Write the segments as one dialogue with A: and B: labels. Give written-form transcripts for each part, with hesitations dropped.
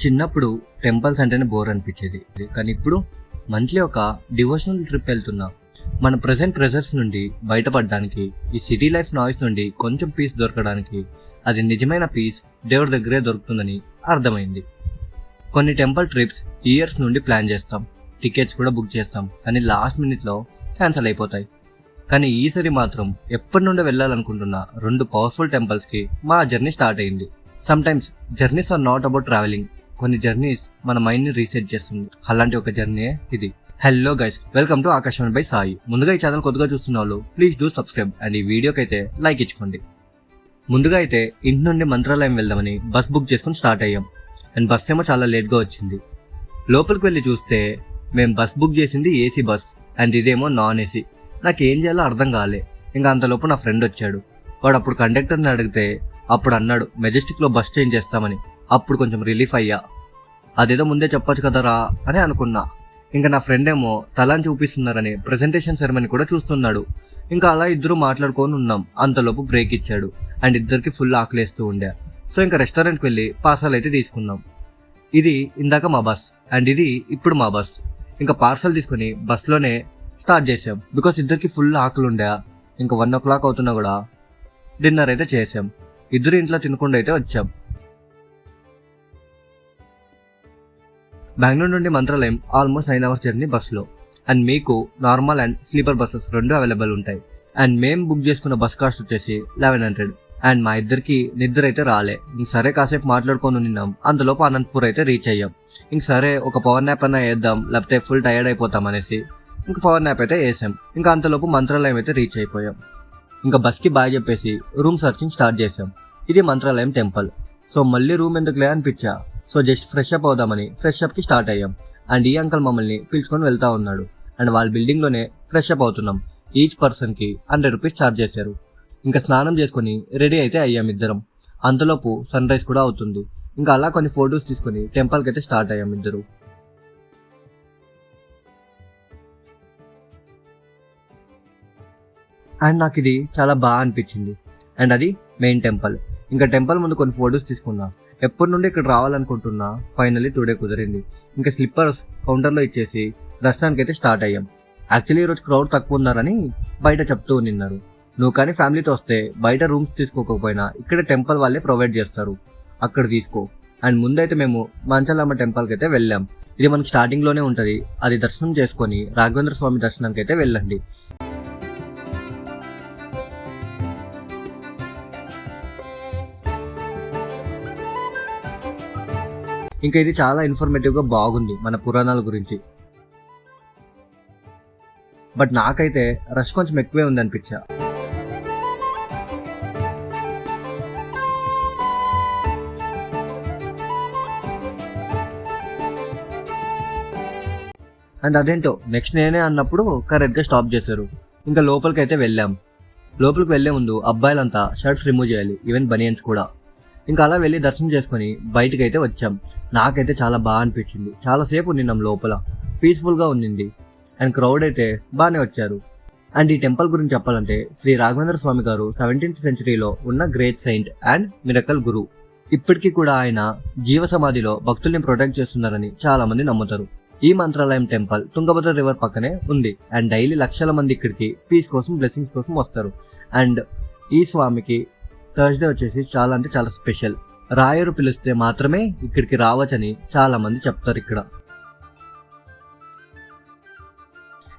A: చిన్నప్పుడు టెంపుల్స్ అంటేనే బోర్ అనిపించేది, కానీ ఇప్పుడు మంత్లీ ఒక డివోషనల్ ట్రిప్ వెళ్తున్నా. మన ప్రెసెంట్ ప్రెషర్స్ నుండి బయటపడడానికి, ఈ సిటీ లైఫ్ నాయిస్ నుండి కొంచెం పీస్ దొరకడానికి, అది నిజమైన పీస్ దేవుడి దగ్గరే దొరుకుతుందని అర్థమైంది. కొన్ని టెంపుల్ ట్రిప్స్ ఇయర్స్ నుండి ప్లాన్ చేస్తాం, టికెట్స్ కూడా బుక్ చేస్తాం, కానీ లాస్ట్ మినిట్లో క్యాన్సిల్ అయిపోతాయి. కానీ ఈసారి మాత్రం ఎప్పటి నుండి వెళ్ళాలనుకుంటున్న 2 పవర్ఫుల్ టెంపుల్స్కి మా జర్నీ స్టార్ట్ అయింది. Sometimes journeys are not about travelling, కొన్ని జర్నీస్ మన మైండ్ని రీసెట్ చేస్తుంది. అలాంటి ఒక జర్నీ ఇది. Hello guys, welcome to Akashvani by Sai. ముందుగా ఈ ఛానల్ కొత్తగా చూస్తున్న వాళ్ళు ప్లీజ్ డూ సబ్స్క్రైబ్ అండ్ ఈ వీడియోకి అయితే లైక్ ఇచ్చుకోండి. ముందుగా అయితే ఇంటి నుండి మంత్రాలయం వెళ్దామని బస్ బుక్ చేసుకుని స్టార్ట్ అయ్యాం. అండ్ బస్ ఏమో చాలా లేట్గా వచ్చింది. లోపలికి వెళ్ళి చూస్తే మేము బస్ బుక్ చేసింది ఏసీ బస్ అండ్ ఇదేమో నాన్ ఏసీ. నాకేం చేయాలో అర్థం కాలే. ఇంకా అంతలోపు నా ఫ్రెండ్ వచ్చాడు. వాడు అప్పుడు కండక్టర్ని అడిగితే అప్పుడు అన్నాడు మెజెస్టిక్లో బస్ చేంజ్ చేస్తామని. అప్పుడు కొంచెం రిలీఫ్ అయ్యా. అదేదో ముందే చెప్పొచ్చు కదరా అని అనుకున్నా. ఇంకా నా ఫ్రెండ్ ఏమో తలాన్ని చూపిస్తున్నారని ప్రెజెంటేషన్ సెరమనీ కూడా చూస్తున్నాడు. ఇంకా అలా ఇద్దరు మాట్లాడుకొని ఉన్నాం. అంతలోపు బ్రేక్ ఇచ్చాడు అండ్ ఇద్దరికి ఫుల్ ఆకలేస్తూ ఉండే. సో ఇంకా రెస్టారెంట్కి వెళ్ళి పార్సల్ అయితే తీసుకున్నాం. ఇది ఇందాక మా బస్ అండ్ ఇది ఇప్పుడు మా బస్. ఇంకా పార్సల్ తీసుకుని బస్లోనే స్టార్ట్ చేసాం. బికాస్ ఇద్దరికి ఫుల్ ఆకలి ఉండే. ఇంకా 1 o'clock అవుతున్నా కూడా డిన్నర్ అయితే చేసాం. ఇద్దరు ఇంట్లో తినకుండా అయితే వచ్చాం. బెంగళూరు నుండి మంత్రాలయం ఆల్మోస్ట్ 9 hours జర్నీ బస్సులో. అండ్ మీకు normal and sleeper buses 2 available ఉంటాయి. అండ్ మేము బుక్ చేసుకున్న బస్ కాస్ట్ వచ్చేసి 1100. అండ్ మా ఇద్దరికి నిద్ర అయితే రాలే. ఇంక సరే కాసేపు మాట్లాడుకొని ఉన్నాం. అంతలోపు అనంతపూర్ అయితే రీచ్ అయ్యాం. ఇంక సరే ఒక పవర్ న్యాప్ అన్నా వేద్దాం, లేకపోతే ఫుల్ టైర్డ్ అయిపోతాం అనేసి ఇంకా పవర్ న్యాప్ అయితే వేసాం. ఇంకా అంతలోపు మంత్రాలయం అయితే రీచ్ అయిపోయాం. ఇంకా బస్కి బాయ్ చెప్పేసి రూమ్ సర్చింగ్ స్టార్ట్ చేసాం. ఇది మంత్రాలయం టెంపుల్. సో మళ్ళీ రూమ్ ఎందుకులే అనిపించా. సో జస్ట్ ఫ్రెష్ అప్ అవుదామని ఫ్రెష్ అప్కి స్టార్ట్ అయ్యాం. అండ్ ఈ అంకల్ మమ్మల్ని పిలుచుకొని వెళ్తా ఉన్నాడు. అండ్ వాళ్ళ బిల్డింగ్లోనే ఫ్రెష్ అప్ అవుతున్నాం. ఈచ్ పర్సన్కి 100 rupees ఛార్జ్ చేశారు. ఇంకా స్నానం చేసుకుని రెడీ అయితే అయ్యాం ఇద్దరం. అంతలోపు సన్ రైజ్ కూడా అవుతుంది. ఇంకా అలా కొన్ని ఫొటోస్ తీసుకుని టెంపుల్కి అయితే స్టార్ట్ అయ్యాం ఇద్దరు. అండ్ నాకు ఇది చాలా బాగా అనిపించింది. అండ్ అది మెయిన్ టెంపుల్. ఇంకా టెంపుల్ ముందు కొన్ని ఫొటోస్ తీసుకున్నా. ఎప్పటి నుండి ఇక్కడ రావాలనుకుంటున్నా, ఫైనల్లీ టుడే కుదిరింది. ఇంకా స్లిప్పర్స్ కౌంటర్లో ఇచ్చేసి దర్శనానికి అయితే స్టార్ట్ అయ్యాం. యాక్చువల్లీ ఈరోజు క్రౌడ్ తక్కువ ఉన్నారని బయట చెప్తూ ఉన్నారు. నువ్వు కానీ ఫ్యామిలీతో వస్తే బయట రూమ్స్ తీసుకోకపోయినా ఇక్కడ టెంపుల్ వాళ్ళే ప్రొవైడ్ చేస్తారు, అక్కడ తీసుకో. అండ్ ముందైతే మేము మంచలమ్మ టెంపుల్కి అయితే వెళ్ళాం. ఇది మనకి స్టార్టింగ్లోనే ఉంటుంది. అది దర్శనం చేసుకొని రాఘవేంద్ర స్వామి దర్శనానికి అయితే వెళ్ళండి. ఇంకా ఇది చాలా ఇన్ఫర్మేటివ్గా బాగుంది మన పురాణాల గురించి. బట్ నాకైతే రష్ కొంచెం ఎక్కువే ఉంది అనిపించా. అండ్ అదేంటో నెక్స్ట్ నేనే అన్నప్పుడు కరెక్ట్గా స్టాప్ చేశారు. ఇంకా లోపలికి అయితే వెళ్ళాం. లోపలికి వెళ్లే ముందు అబ్బాయిలంతా షర్ట్స్ రిమూవ్ చేయాలి, ఈవెన్ బనియన్స్ కూడా. ఇంకా అలా వెళ్ళి దర్శనం చేసుకుని బయటకు అయితే వచ్చాం. నాకైతే చాలా బాగా అనిపించింది. చాలాసేపు నిన్నాం లోపల, పీస్ఫుల్గా ఉండింది. అండ్ క్రౌడ్ అయితే బాగానే వచ్చారు. అండ్ ఈ టెంపుల్ గురించి చెప్పాలంటే శ్రీ రాఘవేంద్ర స్వామి గారు 17th centuryలో ఉన్న గ్రేట్ సెయింట్ అండ్ మిరకల్ గురు. ఇప్పటికీ కూడా ఆయన జీవ సమాధిలో భక్తుల్ని ప్రొటెక్ట్ చేస్తున్నారని చాలా మంది నమ్ముతారు. ఈ మంత్రాలయం టెంపుల్ తుంగభద్ర రివర్ పక్కనే ఉంది. అండ్ డైలీ లక్షల మంది ఇక్కడికి పీస్ కోసం, బ్లెస్సింగ్స్ కోసం వస్తారు. అండ్ ఈ స్వామికి థర్స్డే వచ్చేసి చాలా అంటే చాలా స్పెషల్. రాయరు పిలిస్తే మాత్రమే ఇక్కడికి రావచ్చని చాలా మంది చెప్తారు ఇక్కడ.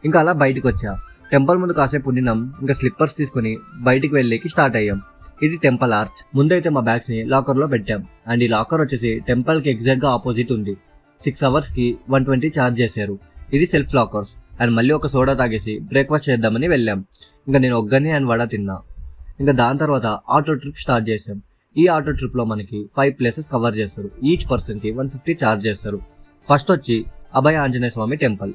A: ఇంకా అలా బయటకు వచ్చా. టెంపుల్ ముందు కాసేపు ఉండినాం. ఇంకా స్లిప్పర్స్ తీసుకుని బయటికి వెళ్ళేకి స్టార్ట్ అయ్యాం. ఇది టెంపుల్ ఆర్చ్. ముందైతే మా బ్యాగ్స్ని లాకర్లో పెట్టాం. అండ్ ఈ లాకర్ వచ్చేసి టెంపుల్కి ఎగ్జాక్ట్గా ఆపోజిట్ ఉంది. 6 hours కి 120 ఛార్జ్ చేశారు. ఇది సెల్ఫ్ లాకర్స్. అండ్ మళ్ళీ ఒక సోడా తాగేసి బ్రేక్ఫాస్ట్ చేద్దామని వెళ్ళాం. ఇంకా నేను ఒగ్గని అండ్ వడ తిన్నా. ఇంకా దాని తర్వాత ఆటో ట్రిప్ స్టార్ట్ చేసాం. ఈ ఆటో ట్రిప్లో మనకి 5 places కవర్ చేస్తారు. ఈచ్ పర్సన్కి 150 ఛార్జ్ చేస్తారు. ఫస్ట్ వచ్చి అభయ ఆంజనేయ స్వామి టెంపుల్.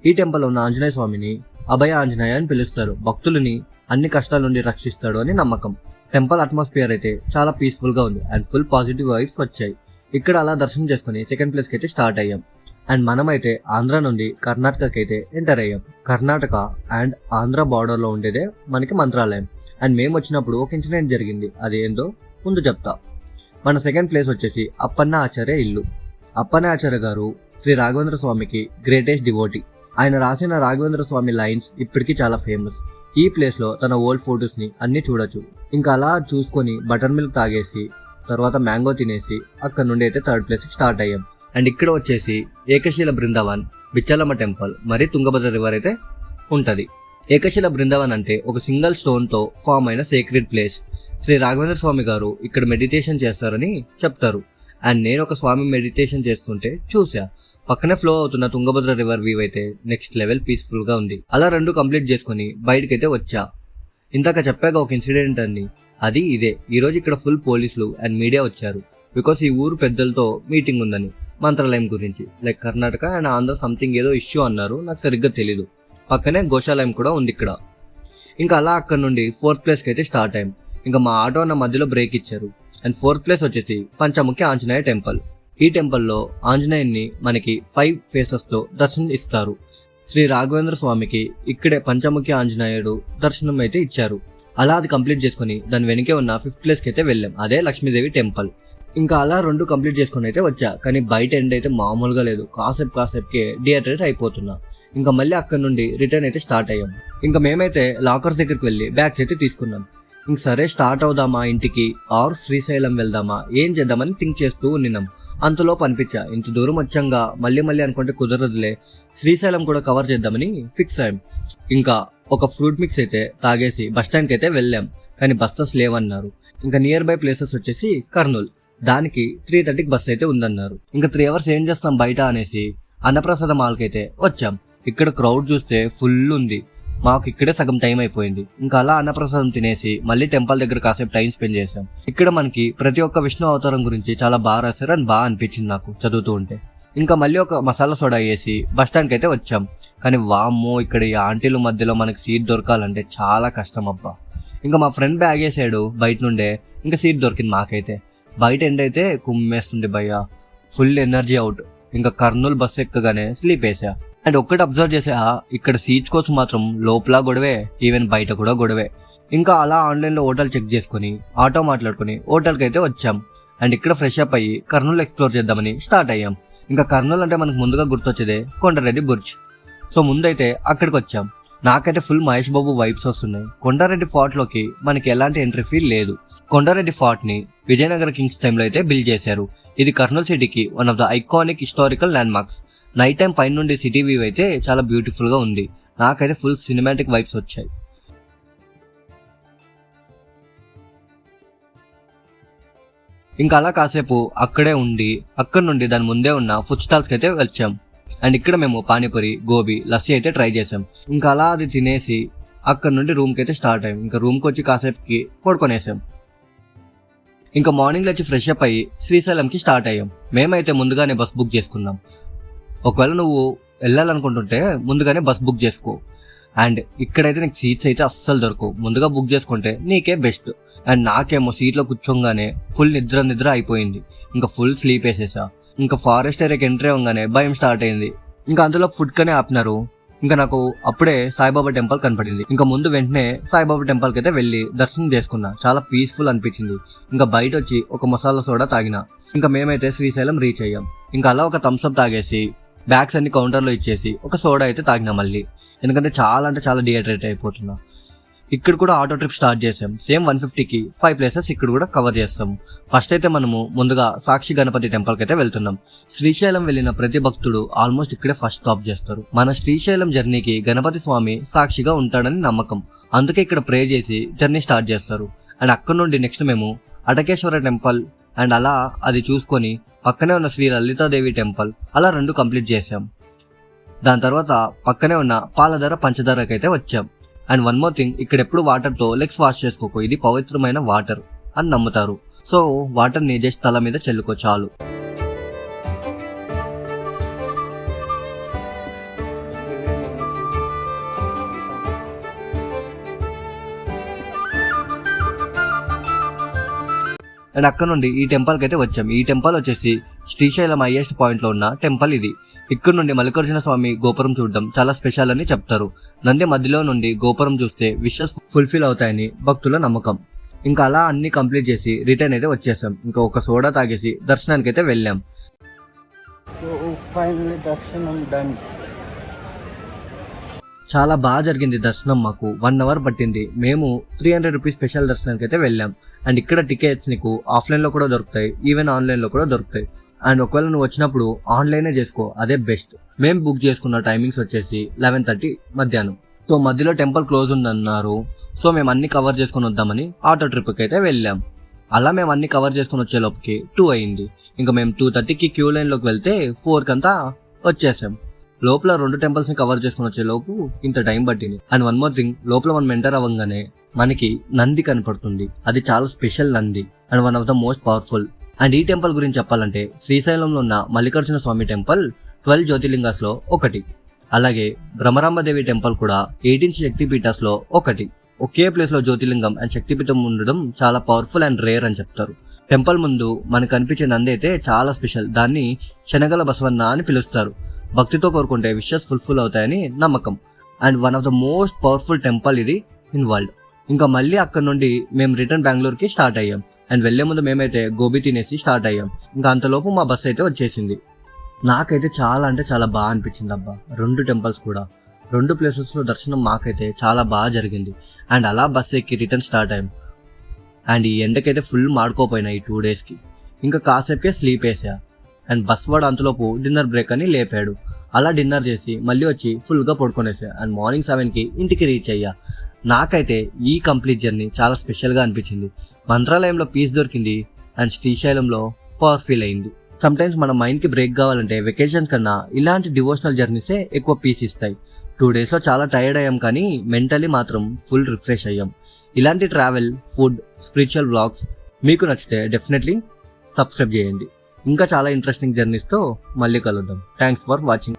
A: ఈ టెంపుల్లో ఉన్న ఆంజనేయ స్వామిని అభయ ఆంజనేయ అని పిలుస్తారు. భక్తులని అన్ని కష్టాల నుండి రక్షిస్తాడు అని నమ్మకం. టెంపుల్ అట్మాస్ఫియర్ అయితే చాలా పీస్ఫుల్గా ఉంది అండ్ ఫుల్ పాజిటివ్ వైబ్స్ వచ్చాయి. ఇక్కడ అలా దర్శనం చేసుకుని సెకండ్ ప్లేస్కి అయితే స్టార్ట్ అయ్యాం. అండ్ మనమైతే ఆంధ్ర నుండి కర్ణాటకకి అయితే ఎంటర్ అయ్యాం. కర్ణాటక అండ్ ఆంధ్ర బార్డర్లో ఉండేదే మనకి మంత్రాలయం. అండ్ మేము వచ్చినప్పుడు ఒక ఇన్సిడెంట్ జరిగింది, అది ఏందో ముందు చెప్తా. మన సెకండ్ ప్లేస్ వచ్చేసి అప్పన్న ఆచార్య ఇల్లు. అప్పన్న ఆచార్య గారు శ్రీ రాఘవేంద్ర స్వామికి గ్రేటెస్ట్ డివోటీ. ఆయన రాసిన రాఘవేంద్ర స్వామి లైన్స్ ఇప్పటికీ చాలా ఫేమస్. ఈ ప్లేస్ లో తన ఓల్డ్ ఫొటోస్ ని అన్ని చూడొచ్చు. ఇంకా అలా చూసుకొని బటర్ మిల్క్ తాగేసి తర్వాత మ్యాంగో తినేసి అక్కడ నుండి అయితే థర్డ్ ప్లేస్ స్టార్ట్ అయ్యాం. అండ్ ఇక్కడ వచ్చేసి ఏకశిల బృందావన్, బిచ్చలమ్మ టెంపుల్, మరి తుంగభద్ర రివర్ అయితే ఉంటది. ఏకశిల బృందావన్ అంటే ఒక సింగిల్ స్టోన్ తో ఫామ్ అయిన సేక్రెడ్ ప్లేస్. శ్రీ రాఘవేంద్ర స్వామి గారు ఇక్కడ మెడిటేషన్ చేస్తారని చెప్తారు. అండ్ నేను ఒక స్వామి మెడిటేషన్ చేస్తుంటే చూసా. పక్కనే ఫ్లో అవుతున్న తుంగభద్ర రివర్ వ్యూ అయితే నెక్స్ట్ లెవెల్ పీస్ఫుల్ గా ఉంది. అలా 2 కంప్లీట్ చేసుకుని బయటకైతే వచ్చా. ఇందాక చెప్పాక ఒక ఇన్సిడెంట్ అండి, అది ఇదే. ఈరోజు ఇక్కడ ఫుల్ పోలీసులు అండ్ మీడియా వచ్చారు. బికాస్ ఈ ఊరు పెద్దలతో మీటింగ్ ఉందని మంత్రాలయం గురించి, like Karnataka and Andhra something ఏదో ఇష్యూ అన్నారు, నాకు సరిగ్గా తెలీదు. పక్కనే గోశాలయం కూడా ఉంది ఇక్కడ. ఇంకా అలా అక్కడ నుండి 4th ప్లేస్కి అయితే స్టార్ట్ అయ్యాం. ఇంకా మా ఆటో అన్న మధ్యలో బ్రేక్ ఇచ్చారు. అండ్ 4th ప్లేస్ వచ్చేసి పంచముఖి ఆంజనేయ టెంపుల్. ఈ టెంపుల్లో ఆంజనేయుని మనకి 5 ఫేసెస్ తో దర్శనం ఇస్తారు. శ్రీ రాఘవేంద్ర స్వామికి ఇక్కడే పంచముఖి ఆంజనేయుడు దర్శనం అయితే ఇచ్చారు. అలా అది కంప్లీట్ చేసుకుని దాని వెనకే ఉన్న 5th ప్లేస్కి అయితే వెళ్ళాం. అదే లక్ష్మీదేవి టెంపుల్. ఇంకా అలా 2 కంప్లీట్ చేసుకుని అయితే వచ్చా. కానీ బయట ఎండ్ అయితే మామూలుగా లేదు. కాసేపుకే డిహైడ్రేట్ అయిపోతున్నా. ఇంకా మళ్ళీ అక్కడ నుండి రిటర్న్ అయితే స్టార్ట్ అయ్యాం. ఇంకా మేమైతే లాకర్స్ దగ్గరికి వెళ్ళి బ్యాగ్స్ అయితే తీసుకున్నాం. ఇంక సరే స్టార్ట్ అవుదామా ఇంటికి ఆర్ శ్రీశైలం వెళ్దామా ఏం చేద్దామని థింక్ చేస్తూ ఉన్నాం. అంతలోపు అనిపించా ఇంత దూరం వచ్చాంగా మళ్ళీ అనుకుంటే కుదరదులే, శ్రీశైలం కూడా కవర్ చేద్దామని ఫిక్స్ అయ్యాం. ఇంకా ఒక ఫ్రూట్ మిక్స్ అయితే తాగేసి బస్ స్టాండ్కి అయితే వెళ్ళాం. కానీ బస్సెస్ లేవన్నారు. ఇంకా నియర్ బై ప్లేసెస్ వచ్చేసి కర్నూలు, దానికి 3:30కి బస్ అయితే ఉందన్నారు. ఇంకా 3 అవర్స్ ఏం చేస్తాం బయట అనేసి అన్నప్రసాద మాల్కి అయితే వచ్చాం. ఇక్కడ క్రౌడ్ చూస్తే ఫుల్ ఉంది. మాకు ఇక్కడే సగం టైం అయిపోయింది. ఇంకా అలా అన్నప్రసాదం తినేసి మళ్ళీ టెంపుల్ దగ్గర కాసేపు టైం స్పెండ్ చేసాం. ఇక్కడ మనకి ప్రతి ఒక్క విష్ణు అవతారం గురించి చాలా బాగా రాశారు అని బాగా అనిపించింది నాకు చదువుతూ ఉంటే. ఇంకా మళ్ళీ ఒక మసాలా సోడా వేసి బస్ స్టాండ్కి అయితే వచ్చాం. కానీ వామ్మో ఇక్కడ ఈ ఆంటీల మధ్యలో మనకి సీట్ దొరకాలంటే చాలా కష్టం అబ్బా. ఇంకా మా ఫ్రెండ్ బ్యాగ్ వేసాడు బయట నుండే, ఇంకా సీట్ దొరికింది మాకైతే. బయట ఎండ్ అయితే కుమ్మేస్తుంది భయ్యా, ఫుల్ ఎనర్జీ అవుట్. ఇంకా కర్నూలు బస్సు ఎక్కగానే స్లీప్ వేసా. అండ్ ఒక్కటి అబ్జర్వ్ చేసా, ఇక్కడ సీట్స్ కోసం మాత్రం లోపల గొడవే, ఈవెన్ బయట కూడా గొడవే. ఇంకా అలా ఆన్లైన్లో హోటల్ చెక్ చేసుకుని ఆటో మాట్లాడుకుని హోటల్కి అయితే వచ్చాం. అండ్ ఇక్కడ ఫ్రెష్ అప్ అయ్యి కర్నూలు ఎక్స్ప్లోర్ చేద్దామని స్టార్ట్ అయ్యాం. ఇంకా కర్నూలు అంటే మనకు ముందుగా గుర్తొచ్చేదే కొండారెడ్డి బుర్జ్. సో ముందైతే అక్కడికి వచ్చాం. నాకైతే ఫుల్ మహేష్ బాబు వైబ్స్ వస్తున్నాయి. కొండారెడ్డి ఫోర్ట్ లోకి మనకి ఎలాంటి ఎంట్రీ ఫీ లేదు. కొండారెడ్డి ఫోర్ట్ ని విజయనగర కింగ్స్ టైంలో అయితే బిల్డ్ చేశారు. ఇది కర్నూలు సిటీకి one of the iconic historical land marks. Night time పైన నుండి సిటీ వ్యూ అయితే చాలా బ్యూటిఫుల్ గా ఉంది. నాకైతే ఫుల్ సినిమాటిక్ వైబ్స్ వచ్చాయి. ఇంకా అలా కాసేపు అక్కడే ఉండి అక్కడ నుండి దాని ముందే ఉన్న ఫుడ్ స్టాల్స్కి అయితే వచ్చాం. అండ్ ఇక్కడ మేము పానీపూరి, గోబీ, లస్సీ అయితే ట్రై చేసాం. ఇంకా అలా అది తినేసి అక్కడ నుండి రూమ్కి అయితే స్టార్ట్ అయ్యాం. ఇంకా రూమ్కి వచ్చి కాసేపుకి పడుకొనేసాం. ఇంకా మార్నింగ్ వచ్చి ఫ్రెష్ అప్ అయ్యి శ్రీశైలంకి స్టార్ట్ అయ్యాం. మేమైతే ముందుగానే బస్ బుక్ చేసుకున్నాం. ఒకవేళ నువ్వు వెళ్ళాలనుకుంటుంటే ముందుగానే బస్ బుక్ చేసుకో. అండ్ ఇక్కడైతే నీకు సీట్స్ అయితే అస్సలు దొరకవు. ముందుగా బుక్ చేసుకుంటే నీకే బెస్ట్. అండ్ నాకేమో సీట్లో కూర్చోగానే ఫుల్ నిద్ర అయిపోయింది. ఇంకా ఫుల్ స్లీప్ వేసేసా. ఇంకా ఫారెస్ట్ ఏరియాకి ఎంట్రీ అవ్వగానే భయం స్టార్ట్ అయింది. ఇంకా అందులో ఫుడ్ కనే ఆపినారు. ఇంకా నాకు అప్పుడే సాయిబాబా టెంపుల్ కనపడింది. ఇంకా ముందు వెంటనే సాయిబాబా టెంపుల్కి అయితే వెళ్ళి దర్శనం చేసుకున్నా. చాలా పీస్ఫుల్ అనిపించింది. ఇంకా బయట వచ్చి ఒక మసాలా సోడా తాగిన. ఇంకా మేమైతే శ్రీశైలం రీచ్ అయ్యాం. ఇంకా అలా ఒక థమ్స్అప్ తాగేసి బ్యాగ్స్ అన్ని కౌంటర్లో ఇచ్చేసి ఒక సోడా అయితే తాగినా మళ్ళీ, ఎందుకంటే చాలా డిహైడ్రేట్ అయిపోతున్నా. ఇక్కడ కూడా ఆటో ట్రిప్ స్టార్ట్ చేసాం. సేమ్ 150కి 5 ప్లేసెస్ ఇక్కడ కూడా కవర్ చేస్తాం. ఫస్ట్ అయితే మనము ముందుగా సాక్షి గణపతి టెంపుల్కి అయితే వెళ్తున్నాం. శ్రీశైలం వెళ్ళిన ప్రతి భక్తుడు ఆల్మోస్ట్ ఇక్కడే ఫస్ట్ స్టాప్ చేస్తారు. మన శ్రీశైలం జర్నీకి గణపతి స్వామి సాక్షిగా ఉంటాడని నమ్మకం. అందుకే ఇక్కడ ప్రే చేసి జర్నీ స్టార్ట్ చేస్తారు. అండ్ అక్కడ నుండి నెక్స్ట్ మేము అటకేశ్వర టెంపుల్ అండ్ అలా అది చూసుకొని పక్కనే ఉన్న శ్రీ లలితాదేవి టెంపుల్ అలా 2 కంప్లీట్ చేసాం. దాని తర్వాత పక్కనే ఉన్న పాలధర పంచదారకి అయితే వచ్చాం. అండ్ వన్ మోర్ థింగ్, ఇక్కడ ఎప్పుడు వాటర్తో లెగ్స్ వాష్ చేసుకోకో, ఇది పవిత్రమైన వాటర్ అని నమ్ముతారు. సో వాటర్ని జస్ట్ తల మీద చల్లుకో చాలు. అండ్ అక్కడ నుండి ఈ టెంపుల్కి అయితే వచ్చాం. ఈ టెంపుల్ వచ్చేసి శ్రీశైలం హైయెస్ట్ పాయింట్లో ఉన్న టెంపుల్ ఇది. ఇక్కడ నుండి మల్లికార్జున స్వామి గోపురం చూడడం చాలా స్పెషల్ అని చెప్తారు. నంది మధ్యలో నుండి గోపురం చూస్తే విషెస్ ఫుల్ఫిల్ అవుతాయని భక్తుల నమ్మకం. ఇంకా అలా అన్ని కంప్లీట్ చేసి రిటర్న్ అయితే వచ్చేసాం. ఇంకా ఒక సోడా తాగేసి దర్శనానికి అయితే వెళ్ళాం.
B: సో ఫైనల్లీ దర్శనం డన్.
A: చాలా బాగా జరిగింది దర్శనం. మాకు 1 అవర్ పట్టింది. మేము 300 రూపీస్ స్పెషల్ దర్శనానికి అయితే వెళ్ళాం. అండ్ ఇక్కడ టికెట్స్ నీకు ఆఫ్లైన్లో కూడా దొరుకుతాయి, ఈవెన్ ఆన్లైన్లో కూడా దొరుకుతాయి. అండ్ ఒకవేళ నువ్వు వచ్చినప్పుడు ఆన్లైనే చేసుకో, అదే బెస్ట్. మేము బుక్ చేసుకున్న టైమింగ్స్ వచ్చేసి 11:30 మధ్యాహ్నం. సో మధ్యలో టెంపుల్ క్లోజ్ ఉందన్నారు. సో మేము అన్ని కవర్ చేసుకుని వద్దామని ఆటో ట్రిప్కి అయితే వెళ్ళాం. అలా మేము అన్ని కవర్ చేసుకుని వచ్చే లోపుకి 2 అయింది. ఇంకా మేము 2:30కి క్యూ లైన్లోకి వెళ్తే 4కంతా వచ్చేసాం. లోపల 2 టెంపుల్స్ని కవర్ చేసుకుని వచ్చే లోపు ఇంత టైం పట్టింది. అండ్ వన్ మోర్ థింగ్, లోపల మనం ఎంటర్ అవ్వగానే మనకి నంది కనపడుతుంది. అది చాలా special Nandi and one of the most powerful. And ఈ టెంపుల్ గురించి చెప్పాలంటే శ్రీశైలంలో ఉన్న మల్లికార్జున స్వామి టెంపుల్ 12 జ్యోతిర్లింగాస్లో ఒకటి. అలాగే బ్రహ్మరాంబదేవి టెంపుల్ కూడా 18 శక్తిపీఠాస్లో ఒకటి. ఒకే ప్లేస్లో జ్యోతిర్లింగం అండ్ శక్తిపీఠం ఉండడం చాలా పవర్ఫుల్ అండ్ రేర్ అని చెప్తారు. టెంపుల్ ముందు మనకు కనిపించే నంది అయితే చాలా స్పెషల్. దాన్ని శనగల బసవన్న అని పిలుస్తారు. భక్తితో కోరుకుంటే విషెస్ ఫుల్ఫిల్ అవుతాయని నమ్మకం. And one of the most powerful temple ఇది ఇన్ వరల్డ్. ఇంకా మళ్ళీ అక్కడ నుండి మేము రిటర్న్ బెంగళూరుకి స్టార్ట్ అయ్యాం. అండ్ వెళ్లే ముందు మేమైతే గోబీ తినేసి స్టార్ట్ అయ్యాం. ఇంకా అంతలోపు మా బస్సు అయితే వచ్చేసింది. నాకైతే చాలా అంటే చాలా బాగా అనిపించింది అబ్బా. 2 టెంపుల్స్ కూడా 2 ప్లేసెస్లో దర్శనం మాకైతే చాలా బాగా జరిగింది. అండ్ అలా బస్సు ఎక్కి రిటర్న్ స్టార్ట్ అయ్యాం. అండ్ ఈ ఎండకైతే ఫుల్ మాడుకోపోయినా ఈ 2 డేస్కి. ఇంకా కాసేపుకే స్లీప్ వేసా. అండ్ బస్ వాడు అంతలోపు డిన్నర్ బ్రేక్ అని లేపాడు. అలా డిన్నర్ చేసి మళ్ళీ వచ్చి ఫుల్గా పడుకొనేసా. అండ్ మార్నింగ్ 7కి ఇంటికి రీచ్ అయ్యా. నాకైతే ఈ కంప్లీట్ జర్నీ చాలా స్పెషల్గా అనిపించింది. మంత్రాలయంలో పీస్ దొరికింది అండ్ శ్రీశైలంలో పవర్ ఫీల్ అయింది. సమ్టైమ్స్ మన మైండ్కి బ్రేక్ కావాలంటే వెకేషన్స్ కన్నా ఇలాంటి డివోషనల్ జర్నీసే ఎక్కువ పీస్ ఇస్తాయి. 2 డేస్లో చాలా టైర్డ్ అయ్యాం కానీ మెంటలీ మాత్రం ఫుల్ రిఫ్రెష్ అయ్యాం. ఇలాంటి ట్రావెల్, ఫుడ్, స్పిరిచువల్ వ్లాగ్స్ మీకు నచ్చితే డెఫినెట్లీ సబ్స్క్రైబ్ చేయండి. ఇంకా చాలా ఇంట్రెస్టింగ్ జర్నీస్తో మళ్ళీ కలుద్దాం. Thanks for watching.